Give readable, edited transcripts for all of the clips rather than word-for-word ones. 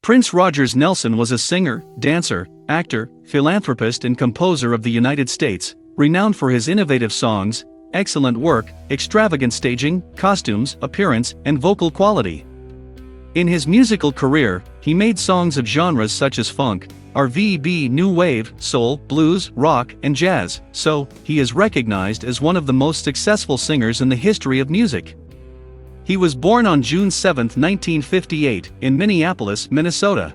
Prince Rogers Nelson was a singer, dancer, actor, philanthropist and composer of the United States, renowned for his innovative songs, excellent work, extravagant staging, costumes, appearance, and vocal quality. In his musical career, he made songs of genres such as funk, R&B, new wave, soul, blues, rock, and jazz, so he is recognized as one of the most successful singers in the history of music. He was born on June 7, 1958, in Minneapolis, Minnesota.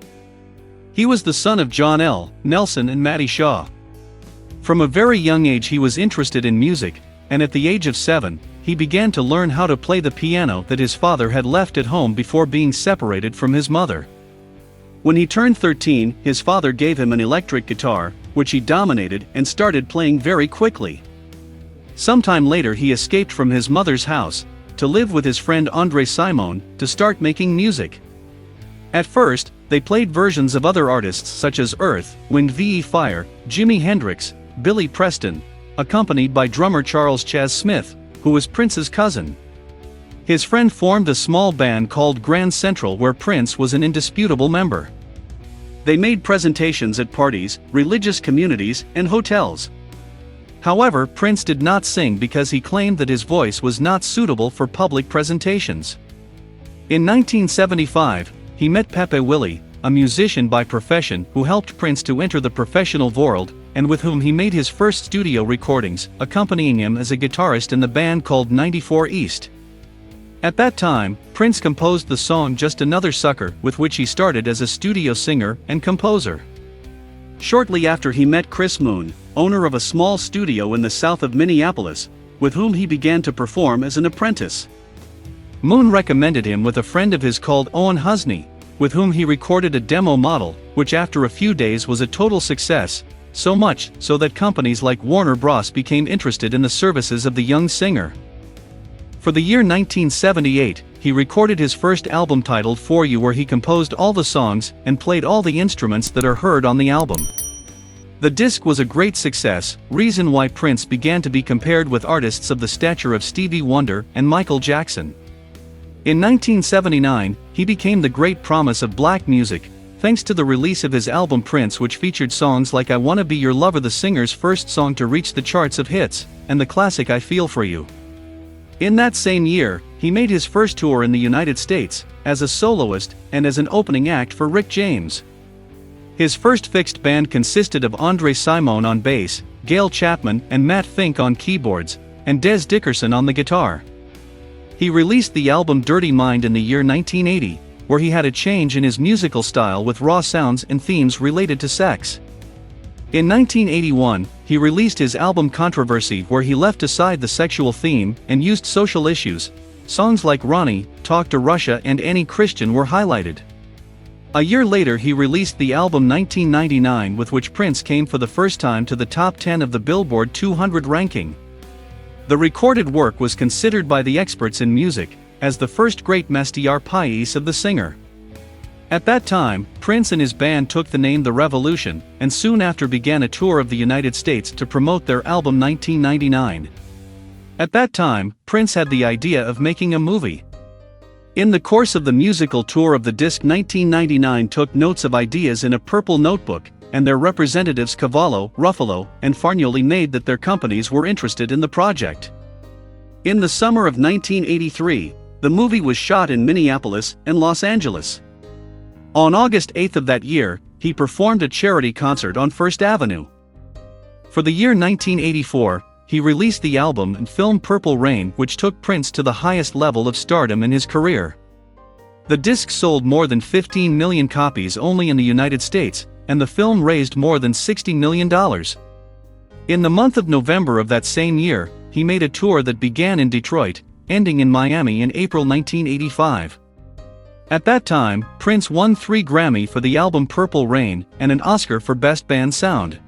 He was the son of John L. Nelson and Mattie Shaw. From a very young age he was interested in music, and at the age of 7, he began to learn how to play the piano that his father had left at home before being separated from his mother. When he turned 13, his father gave him an electric guitar, which he dominated and started playing very quickly. Sometime later he escaped from his mother's house, to live with his friend Andre Simone, to start making music. At first, they played versions of other artists such as Earth, Wind Fire, Jimi Hendrix, Billy Preston, accompanied by drummer Charles Chaz Smith, who was Prince's cousin. His friend formed a small band called Grand Central where Prince was an indisputable member. They made presentations at parties, religious communities, and hotels. However, Prince did not sing because he claimed that his voice was not suitable for public presentations. In 1975, he met Pepe Willie, a musician by profession who helped Prince to enter the professional world, and with whom he made his first studio recordings, accompanying him as a guitarist in the band called 94 East. At that time, Prince composed the song Just Another Sucker, with which he started as a studio singer and composer. Shortly after he met Chris Moon, owner of a small studio in the south of Minneapolis, with whom he began to perform as an apprentice. Moon recommended him with a friend of his called Owen Husney, with whom he recorded a demo model, which after a few days was a total success, so much so that companies like Warner Bros. Became interested in the services of the young singer. For the year 1978, he recorded his first album titled For You, where he composed all the songs and played all the instruments that are heard on the album. The disc was a great success, reason why Prince began to be compared with artists of the stature of Stevie Wonder and Michael Jackson. In 1979, he became the great promise of black music, thanks to the release of his album Prince, which featured songs like I Wanna Be Your Lover, the singer's first song to reach the charts of hits, and the classic I Feel For You. In that same year, he made his first tour in the United States, as a soloist, and as an opening act for Rick James. His first fixed band consisted of Andre Simone on bass, Gail Chapman and Matt Fink on keyboards, and Des Dickerson on the guitar. He released the album Dirty Mind in the year 1980, where he had a change in his musical style with raw sounds and themes related to sex. In 1981, he released his album Controversy, where he left aside the sexual theme and used social issues. Songs like Ronnie, Talk to Russia and Annie Christian were highlighted. A year later he released the album 1999, with which Prince came for the first time to the top 10 of the Billboard 200 ranking. The recorded work was considered by the experts in music as the first great masterpiece of the singer. At that time, Prince and his band took the name The Revolution, and soon after began a tour of the United States to promote their album 1999. At that time, Prince had the idea of making a movie. In the course of the musical tour of the disc, 1999 took notes of ideas in a purple notebook, and their representatives Cavallo, Ruffalo, and Fargnoli made that their companies were interested in the project. In the summer of 1983, the movie was shot in Minneapolis and Los Angeles. On August 8 of that year, he performed a charity concert on First Avenue. For the year 1984, he released the album and film Purple Rain, which took Prince to the highest level of stardom in his career. The disc sold more than 15 million copies only in the United States, and the film raised more than $60 million. In the month of November of that same year, he made a tour that began in Detroit, ending in Miami in April 1985. At that time, Prince won 3 Grammy for the album Purple Rain and an Oscar for Best Band Sound.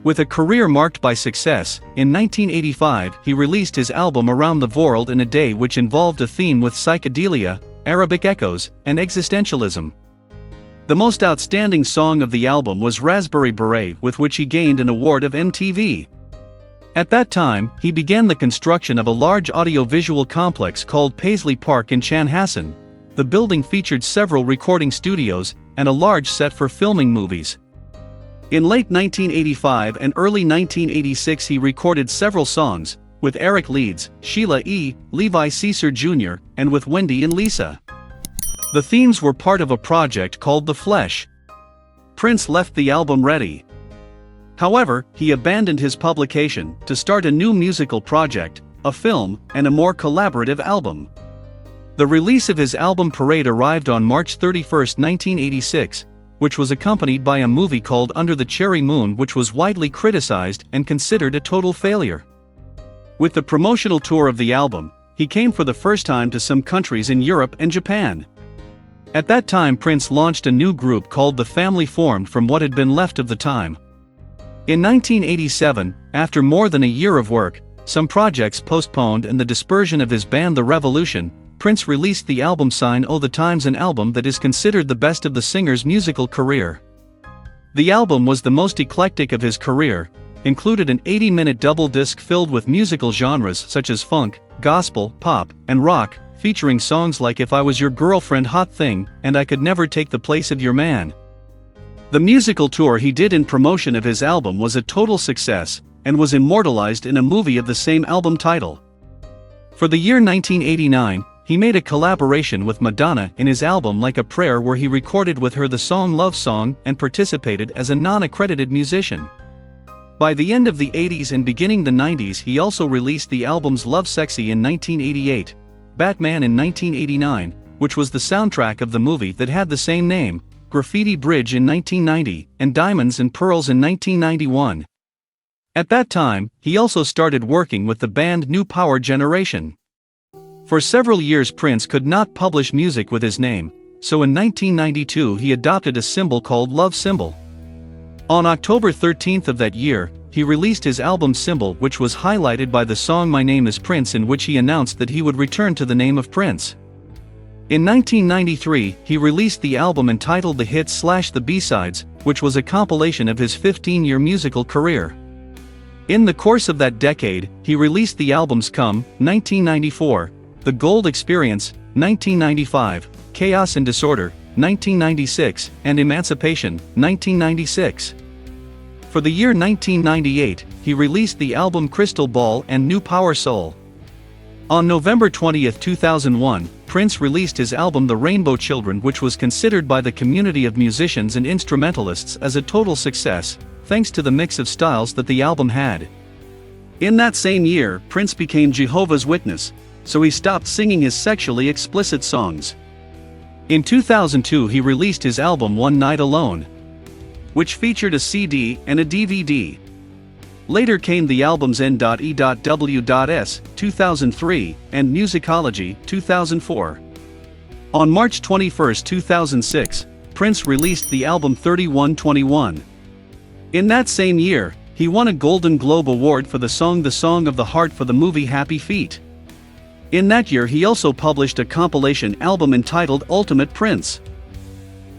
With a career marked by success, in 1985 he released his album Around the World in a Day, which involved a theme with psychedelia, Arabic echoes, and existentialism. The most outstanding song of the album was Raspberry Beret, with which he gained an award of MTV. At that time, he began the construction of a large audiovisual complex called Paisley Park in Chanhassen, The building featured several recording studios and a large set for filming movies. In late 1985 and early 1986 he recorded several songs, with Eric Leeds, Sheila E., Levi Caesar Jr., and with Wendy and Lisa. The themes were part of a project called The Flesh. Prince left the album ready. However, he abandoned his publication to start a new musical project, a film, and a more collaborative album. The release of his album Parade arrived on March 31, 1986, which was accompanied by a movie called Under the Cherry Moon, which was widely criticized and considered a total failure. With the promotional tour of the album, he came for the first time to some countries in Europe and Japan. At that time Prince launched a new group called The Family, formed from what had been left of the time. In 1987, after more than a year of work, some projects postponed and the dispersion of his band The Revolution, Prince released the album Sign O' the Times, an album that is considered the best of the singer's musical career. The album was the most eclectic of his career, included an 80-minute double disc filled with musical genres such as funk, gospel, pop, and rock, featuring songs like If I Was Your Girlfriend, Hot Thing, and I Could Never Take the Place of Your Man. The musical tour he did in promotion of his album was a total success, and was immortalized in a movie of the same album title. For the year 1989, he made a collaboration with Madonna in his album Like a Prayer, where he recorded with her the song Love Song and participated as a non-accredited musician. By the end of the 80s and beginning the 90s he also released the albums Love Sexy in 1988, Batman in 1989, which was the soundtrack of the movie that had the same name, Graffiti Bridge in 1990, and Diamonds and Pearls in 1991. At that time, he also started working with the band New Power Generation. For several years Prince could not publish music with his name, so in 1992 he adopted a symbol called Love Symbol. On October 13 of that year, he released his album Symbol, which was highlighted by the song My Name is Prince, in which he announced that he would return to the name of Prince. In 1993, he released the album entitled The Hits/The B-Sides, which was a compilation of his 15-year musical career. In the course of that decade, he released the albums Come, 1994, The Gold Experience, 1995, Chaos and Disorder, 1996, and Emancipation, 1996. For the year 1998, he released the album Crystal Ball and New Power Soul. On November 20, 2001, Prince released his album The Rainbow Children, which was considered by the community of musicians and instrumentalists as a total success, thanks to the mix of styles that the album had. In that same year, Prince became Jehovah's Witness, so he stopped singing his sexually explicit songs. In 2002 he released his album One Night Alone, which featured a CD and a DVD. Later came the albums N.E.W.S. 2003 and Musicology 2004. On March 21, 2006, Prince released the album 3121. In that same year, he won a Golden Globe Award for the song The Song of the Heart for the movie Happy Feet. In that year he also published a compilation album entitled Ultimate Prince.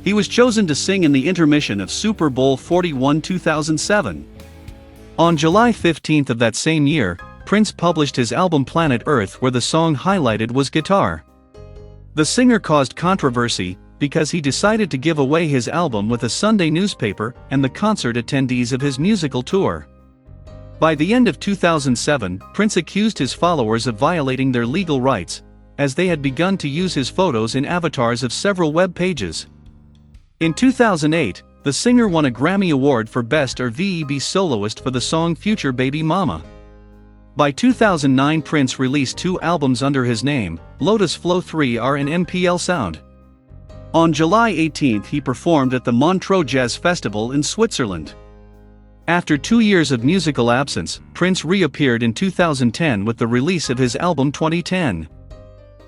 He was chosen to sing in the intermission of Super Bowl 41 2007. On July 15 of that same year, Prince published his album Planet Earth, where the song highlighted was Guitar. The singer caused controversy because he decided to give away his album with a Sunday newspaper and the concert attendees of his musical tour. By the end of 2007, Prince accused his followers of violating their legal rights, as they had begun to use his photos in avatars of several web pages. In 2008, the singer won a Grammy Award for Best or VEB Soloist for the song Future Baby Mama. By 2009 Prince released 2 albums under his name, Lotus Flow 3R and MPL Sound. On July 18 he performed at the Montreux Jazz Festival in Switzerland. After 2 years of musical absence, Prince reappeared in 2010 with the release of his album 2010.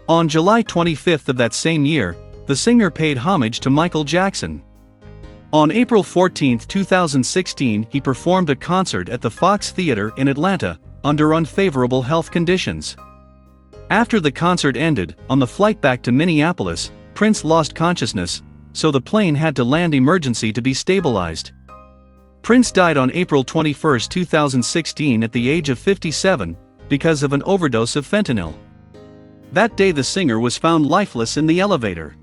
On July 25 of that same year, the singer paid homage to Michael Jackson. On April 14, 2016 he performed a concert at the Fox Theater in Atlanta, under unfavorable health conditions. After the concert ended, on the flight back to Minneapolis, Prince lost consciousness, so the plane had to land emergency to be stabilized. Prince died on April 21, 2016 at the age of 57, because of an overdose of fentanyl. That day the singer was found lifeless in the elevator.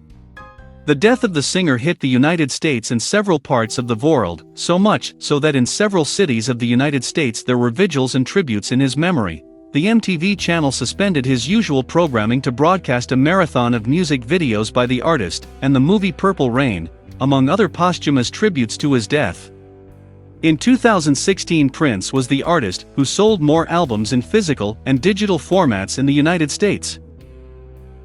The death of the singer hit the United States and several parts of the world, so much so that in several cities of the United States there were vigils and tributes in his memory. The MTV channel suspended his usual programming to broadcast a marathon of music videos by the artist, and the movie Purple Rain, among other posthumous tributes to his death. In 2016, Prince was the artist who sold more albums in physical and digital formats in the United States.